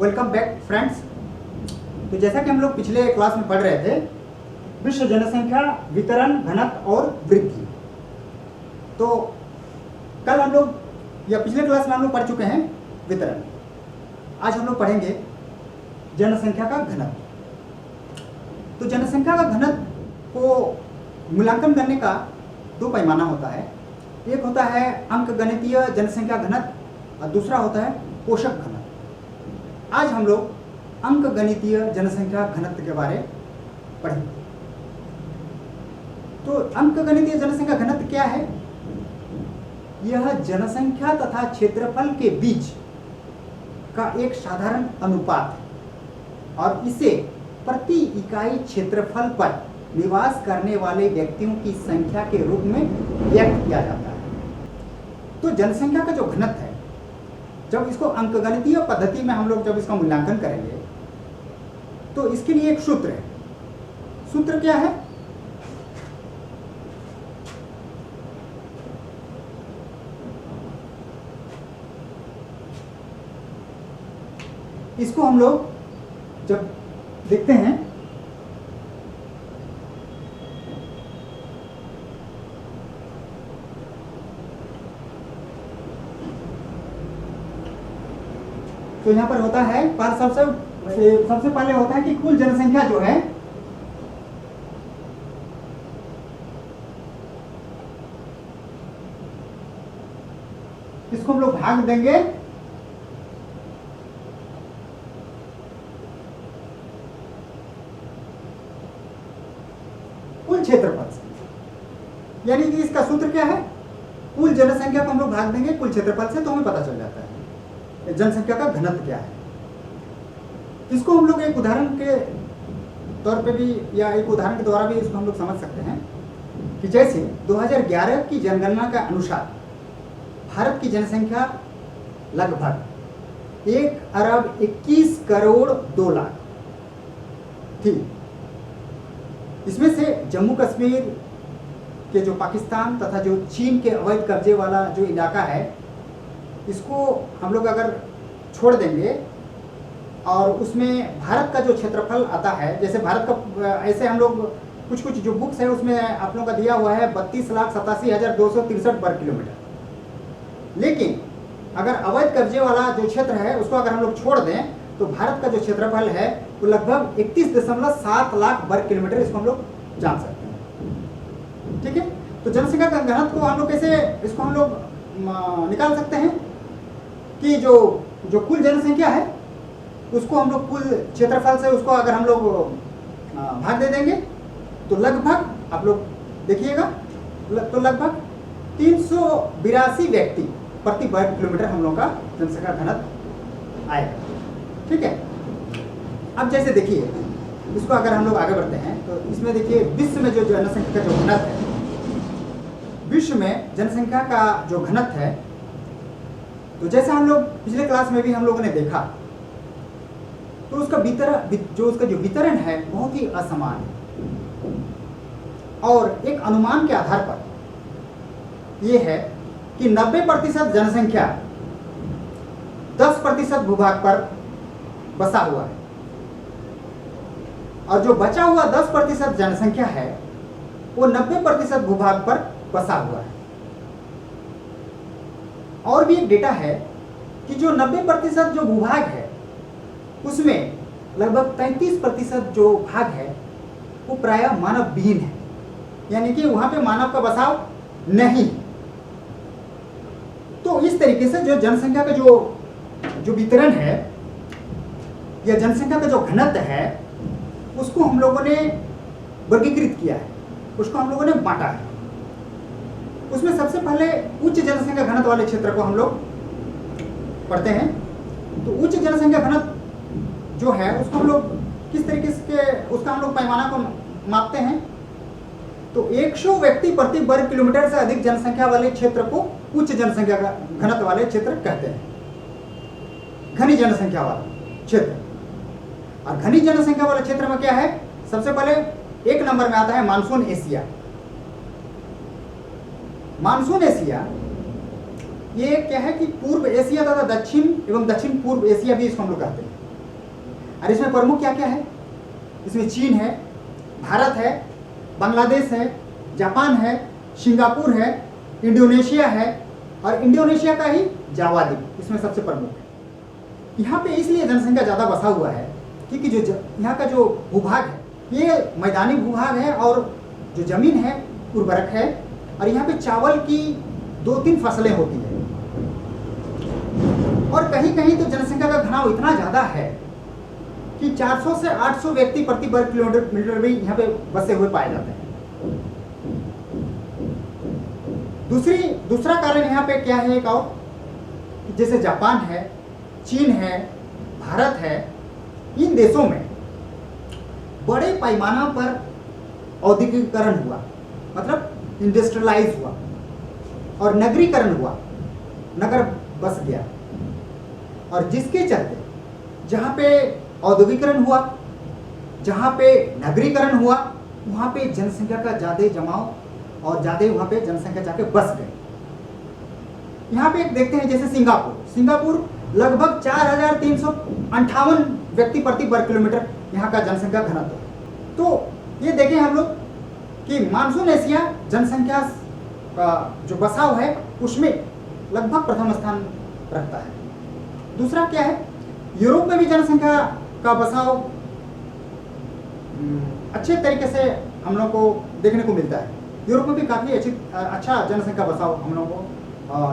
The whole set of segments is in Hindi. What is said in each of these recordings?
Welcome back friends. तो जैसा कि हम लोग पिछले क्लास में पढ़ रहे थे, विश्व जनसंख्या वितरण, घनत्व और वृद्धि। तो कल हम लोग या पिछले क्लास में हम लोग पढ़ चुके हैं वितरण। आज हम लोग पढ़ेंगे जनसंख्या का घनत्व। तो जनसंख्या का घनत्व को मूल्यांकन करने का दो पैमाना होता है। एक होता है अंकगणितीय जनसंख्या घनत्व और दूसरा होता है पोषक घनत्व। आज हम लोग अंकगणितीय जनसंख्या घनत्व के बारे में पढ़ेंगे। तो अंकगणितीय जनसंख्या घनत्व क्या है? यह जनसंख्या तथा क्षेत्रफल के बीच का एक साधारण अनुपात है और इसे प्रति इकाई क्षेत्रफल पर निवास करने वाले व्यक्तियों की संख्या के रूप में व्यक्त किया जाता है। तो जनसंख्या का जो घनत्व है, जब इसको अंकगणितीय पद्धति में हम लोग जब इसका मूल्यांकन करेंगे तो इसके लिए एक सूत्र है। सूत्र क्या है? इसको हम लोग जब देखते हैं तो यहाँ पर होता है सबसे पहले होता है कि कुल जनसंख्या जो है इसको हम लोग भाग देंगे कुल क्षेत्रफल से। यानी कि इसका सूत्र क्या है? कुल जनसंख्या को हम लोग भाग देंगे कुल क्षेत्रफल से, तो हमें पता चल जाता है जनसंख्या का घनत्व क्या है। इसको हम लोग एक उदाहरण के तौर पे भी या एक उदाहरण के द्वारा भी इसको हम लोग समझ सकते हैं कि जैसे 2011 की जनगणना के अनुसार भारत की जनसंख्या लगभग 1,21,02,00,000 थी। इसमें से जम्मू कश्मीर के जो पाकिस्तान तथा जो चीन के अवैध कब्जे वाला जो इलाका है, इसको हम लोग अगर छोड़ देंगे और उसमें भारत का जो क्षेत्रफल आता है, जैसे भारत का ऐसे हम लोग कुछ जो बुक्स है उसमें आप लोगों का दिया हुआ है 32,87,263 वर्ग किलोमीटर। लेकिन अगर अवैध कब्जे वाला जो क्षेत्र है उसको अगर हम लोग छोड़ दें तो भारत का जो क्षेत्रफल है वो लगभग 31.7 लाख वर्ग किलोमीटर, इसको हम लोग जान सकते हैं। ठीक है, तो जनसंख्या का घनत्व को हम लोग कैसे इसको हम लोग निकाल सकते हैं कि जो कुल जनसंख्या है उसको हम लोग कुल क्षेत्रफल से उसको अगर हम लोग भाग दे देंगे तो लगभग आप लोग देखिएगा तो लगभग 382 व्यक्ति प्रति वर्ग किलोमीटर हम लोग का जनसंख्या घनत्व आएगा। ठीक है, अब जैसे देखिए इसको अगर हम लोग आगे बढ़ते हैं तो इसमें देखिए विश्व में जो जनसंख्या का जो घनत्व है, विश्व में जनसंख्या का जो घनत्व है, तो जैसा हम लोग पिछले क्लास में भी हम लोगों ने देखा तो उसका वितरण है बहुत ही असमान है और एक अनुमान के आधार पर यह है कि 90% जनसंख्या 10% भूभाग पर बसा हुआ है और जो बचा हुआ 10% जनसंख्या है वो 90% भूभाग पर बसा हुआ है। और भी एक डेटा है कि जो 90% जो भूभाग है उसमें लगभग 33% जो भाग है वो प्रायः मानव विहीन है, यानी कि वहां पे मानव का बसाव नहीं। तो इस तरीके से जो जनसंख्या का जो वितरण है या जनसंख्या का जो घनत्व है उसको हम लोगों ने वर्गीकृत किया है, उसको हम लोगों ने बांटा है। उसमें सबसे पहले उच्च जनसंख्या घनत्व वाले क्षेत्र को हम लोग पढ़ते हैं। तो उच्च जनसंख्या घनत्व जो है उसको हम लोग किस तरीके से उसका हम लोग पैमाना को मापते हैं? तो 100 व्यक्ति प्रति वर्ग किलोमीटर से अधिक जनसंख्या वाले क्षेत्र को उच्च जनसंख्या का घनत्व वाले क्षेत्र कहते हैं। घनी जनसंख्या वाला क्षेत्र, और घनी जनसंख्या वाले क्षेत्र में क्या है? सबसे पहले एक नंबर में आता है मानसून एशिया। मानसून एशिया ये क्या है कि पूर्व एशिया तथा दक्षिण एवं दक्षिण पूर्व एशिया भी इसको हम लोग कहते हैं। और इसमें प्रमुख क्या क्या है? इसमें चीन है, भारत है, बांग्लादेश है, जापान है, सिंगापुर है, इंडोनेशिया है और इंडोनेशिया का ही जावा द्वीप इसमें सबसे प्रमुख है। यहाँ पे इसलिए जनसंख्या ज़्यादा बसा हुआ है क्योंकि जो यहाँ का जो भूभाग है ये मैदानी भूभाग है और जो ज़मीन है उर्वरक है और यहाँ पे चावल की 2-3 फसलें होती है और कहीं कहीं तो जनसंख्या का घनाव इतना ज़्यादा है कि 400 से 800 व्यक्ति प्रति वर्ग किलोमीटर भी यहाँ पे बसे हुए पाए जाते हैं। दूसरा कारण यहाँ पे क्या है एक और, जैसे जापान है, चीन है, भारत है, इन देशों में बड़े पैमाना पर औद्योगिकीकरण हुआ, मतलब इंडस्ट्रियलाइज हुआ और नगरीकरण हुआ, नगर बस गया और जिसके चलते जहाँ पे औद्योगिकरण हुआ, जहाँ पे नगरीकरण हुआ, वहाँ पे जनसंख्या का ज़्यादा जमाव और ज़्यादा वहाँ पे जनसंख्या जाके बस गई। यहाँ पे एक देखते हैं जैसे सिंगापुर लगभग 4,358 व्यक्ति प्रति वर्ग किलोमीटर यहाँ का जनसंख्या घनत्व है। तो ये देखें हम लोग कि मानसून एशिया जनसंख्या का जो बसाव है उसमें लगभग प्रथम स्थान रखता है। दूसरा क्या है, यूरोप में भी जनसंख्या का बसाव अच्छे तरीके से हम लोग को देखने को मिलता है। यूरोप में भी काफ़ी अच्छा जनसंख्या बसाव हम लोग को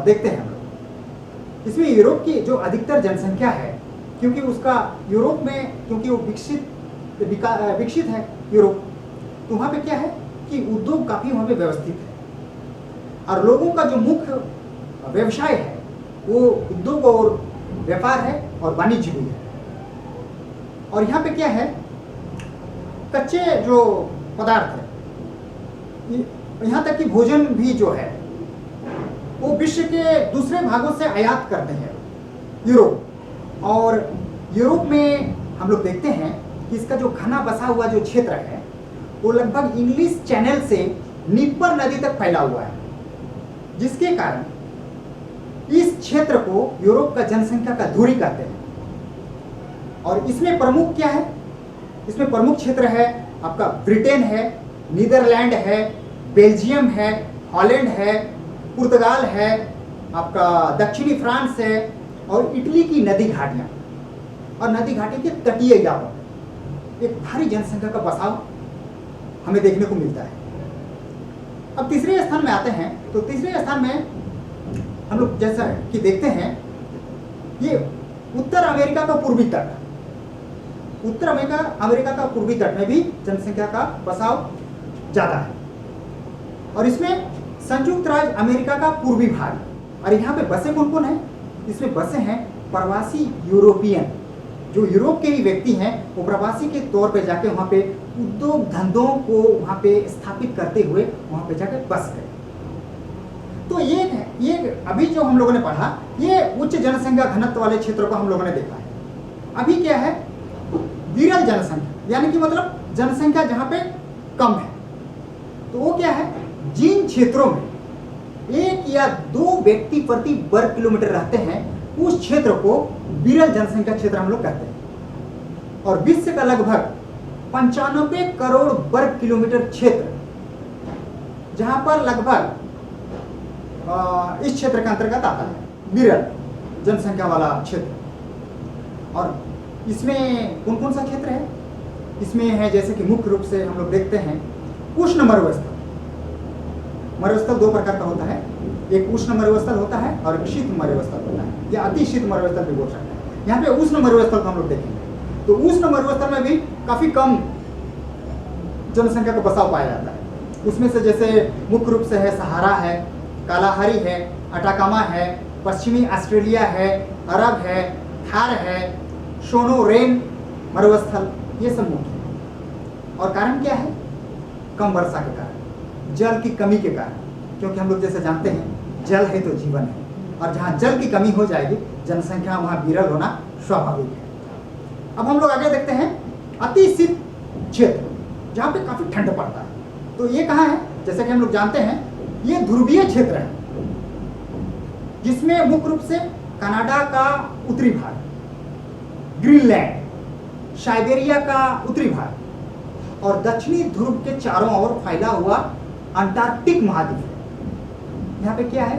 देखते हैं हम लोग। इसमें यूरोप की जो अधिकतर जनसंख्या है, क्योंकि उसका यूरोप में क्योंकि वो विकसित है यूरोप, तो वहाँ पे क्या है कि उद्योग काफ़ी वहाँ पे व्यवस्थित है और लोगों का जो मुख्य व्यवसाय है वो उद्योग और व्यापार है और वाणिज्य भी है। और यहाँ पे क्या है, कच्चे जो पदार्थ है, यहाँ तक कि भोजन भी जो है वो विश्व के दूसरे भागों से आयात करते हैं यूरोप। और यूरोप में हम लोग देखते हैं कि इसका जो घना बसा हुआ जो क्षेत्र है वो लगभग इंग्लिश चैनल से नीपर नदी तक फैला हुआ है, जिसके कारण इस क्षेत्र को यूरोप का जनसंख्या का धुरी कहते हैं। और इसमें प्रमुख क्या है, इसमें प्रमुख क्षेत्र है आपका ब्रिटेन है, नीदरलैंड है, बेल्जियम है, हॉलैंड है, पुर्तगाल है, आपका दक्षिणी फ्रांस है और इटली की नदी घाटियाँ और नदी घाटी के तटीय इलाकों एक भारी जनसंख्या का बसाव हमें देखने को मिलता है। अब तीसरे स्थान में आते हैं, तो तीसरे स्थान में हम लोग जैसा कि देखते हैं ये उत्तर अमेरिका का पूर्वी तट, उत्तर अमेरिका का पूर्वी तट में भी जनसंख्या का बसाव ज़्यादा है। और इसमें संयुक्त राज्य अमेरिका का पूर्वी भाग। और यहाँ पे बसे कौन कौन है, इसमें बसे हैं प्रवासी यूरोपियन, जो यूरोप के ही व्यक्ति हैं, वो प्रवासी के तौर पे जाके वहाँ पे उद्योग धंधों को वहाँ पे स्थापित करते हुए वहाँ पे जाके बस गए। तो ये अभी जो हम लोगों ने पढ़ा, ये उच्च जनसंख्या घनत्व वाले क्षेत्रों को हम लोगों ने देखा है। अभी क्या है, विरल जनसंख्या, यानी कि मतलब जनसंख्या जहाँ पे कम है, तो वो क्या है, जिन क्षेत्रों में 1 या 2 व्यक्ति प्रति वर्ग किलोमीटर रहते हैं उस क्षेत्र को विरल जनसंख्या क्षेत्र हम लोग कहते हैं। और विश्व का लगभग 95 करोड़ वर्ग किलोमीटर क्षेत्र, जहां पर लगभग इस क्षेत्र के अंतर्गत आता है विरल जनसंख्या वाला क्षेत्र। और इसमें कौन कौन सा क्षेत्र है, इसमें है जैसे कि मुख्य रूप से हम लोग देखते हैं उष्ण मरुस्थल। मरुस्थल 2 प्रकार का होता है, एक उष्ण मरुस्थल होता है और शीत मरुस्थल होता है, या अति शीत मरुस्थल भी बोल सकते हैं। यहाँ पे उष्ण मरुस्थल को हम लोग देखेंगे, तो उष्ण मरुस्थल में भी काफ़ी कम जनसंख्या का बसाव पाया जाता है। उसमें से जैसे मुख्य रूप से है सहारा है, कालाहारी है, अटाकामा है, पश्चिमी ऑस्ट्रेलिया है, अरब है, थार है, सोनोरेन मरुस्थल, ये सब मुख्य है। और कारण क्या है, कम वर्षा के कारण, जल की कमी के कारण, क्योंकि हम लोग जैसे जानते हैं जल है तो जीवन है, और जहाँ जल की कमी हो जाएगी जनसंख्या वहाँ विरल होना स्वाभाविक है। अब हम लोग आगे देखते हैं अति शीत क्षेत्र, जहाँ पे काफ़ी ठंड पड़ता है। तो ये कहाँ है, जैसे कि हम लोग जानते हैं ये ध्रुवीय क्षेत्र है, जिसमें मुख्य रूप से कनाडा का उत्तरी भाग, ग्रीनलैंड, साइबेरिया का उत्तरी भाग और दक्षिणी ध्रुव के चारों ओर फैला हुआ अंटार्कटिक महाद्वीप है। यहाँ पे क्या है,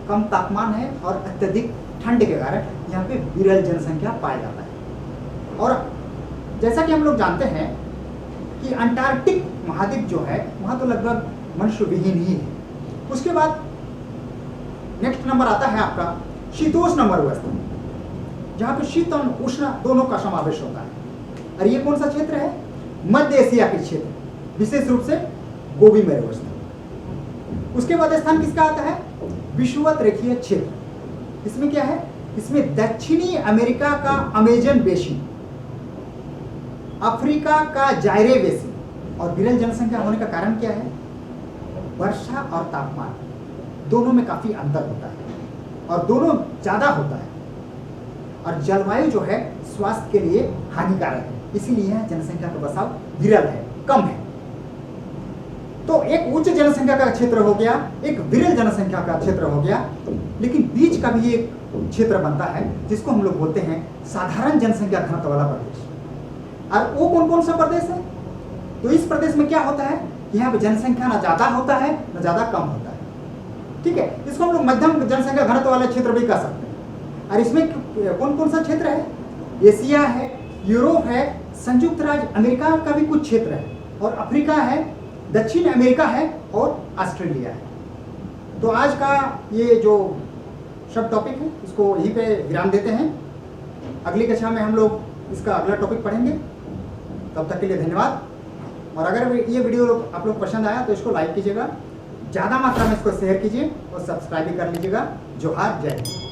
कम तापमान है और अत्यधिक ठंड के कारण यहाँ पे विरल जनसंख्या पाया जाता है। और जैसा कि हम लोग जानते हैं कि अंटार्कटिक महाद्वीप जो है वहाँ तो लगभग मनुष्य विहीन ही है। उसके बाद नेक्स्ट नंबर आता है आपका शीतोष्ण मरुस्थल, जहाँ पे शीत और उष्ण दोनों का समावेश होता है। और ये कौन सा क्षेत्र है, मध्य एशिया के क्षेत्र, विशेष रूप से गोबी मरुस्थल। उसके बाद स्थान किसका आता है, विषुवत रेखीय क्षेत्र। इसमें क्या है, इसमें दक्षिणी अमेरिका का अमेजन बेसिन, अफ्रीका का जायरे बेसिन। और विरल जनसंख्या होने का कारण क्या है, वर्षा और तापमान दोनों में काफी अंतर होता है और दोनों ज्यादा होता है। और जलवायु जो है स्वास्थ्य के लिए हानिकारक है, इसीलिए यह जनसंख्या का बसाव विरल है, कम है। तो एक उच्च जनसंख्या का क्षेत्र हो गया, एक विरल जनसंख्या का क्षेत्र हो गया, लेकिन बीच का भी एक क्षेत्र बनता है जिसको हम लोग बोलते हैं साधारण जनसंख्या घनत्व वाला प्रदेश। और वो कौन कौन सा प्रदेश है, तो इस प्रदेश में क्या होता है, यहाँ पे जनसंख्या ना ज्यादा होता है ना ज्यादा कम होता है। ठीक है, इसको हम लोग मध्यम जनसंख्या घनत्व वाले क्षेत्र भी कह सकते हैं। और इसमें कौन कौन सा क्षेत्र है, एशिया है, यूरोप है, संयुक्त राज्य अमेरिका का भी कुछ क्षेत्र है, और अफ्रीका है, दक्षिण अमेरिका है और ऑस्ट्रेलिया है। तो आज का ये जो सब टॉपिक है इसको यहीं पे विराम देते हैं। अगली कक्षा में हम लोग इसका अगला टॉपिक पढ़ेंगे। तब तक के लिए धन्यवाद। और अगर ये वीडियो आप लोग पसंद आया तो इसको लाइक कीजिएगा, ज़्यादा मात्रा में इसको शेयर कीजिए और सब्सक्राइब भी कर लीजिएगा। जोहार, जय हिंद।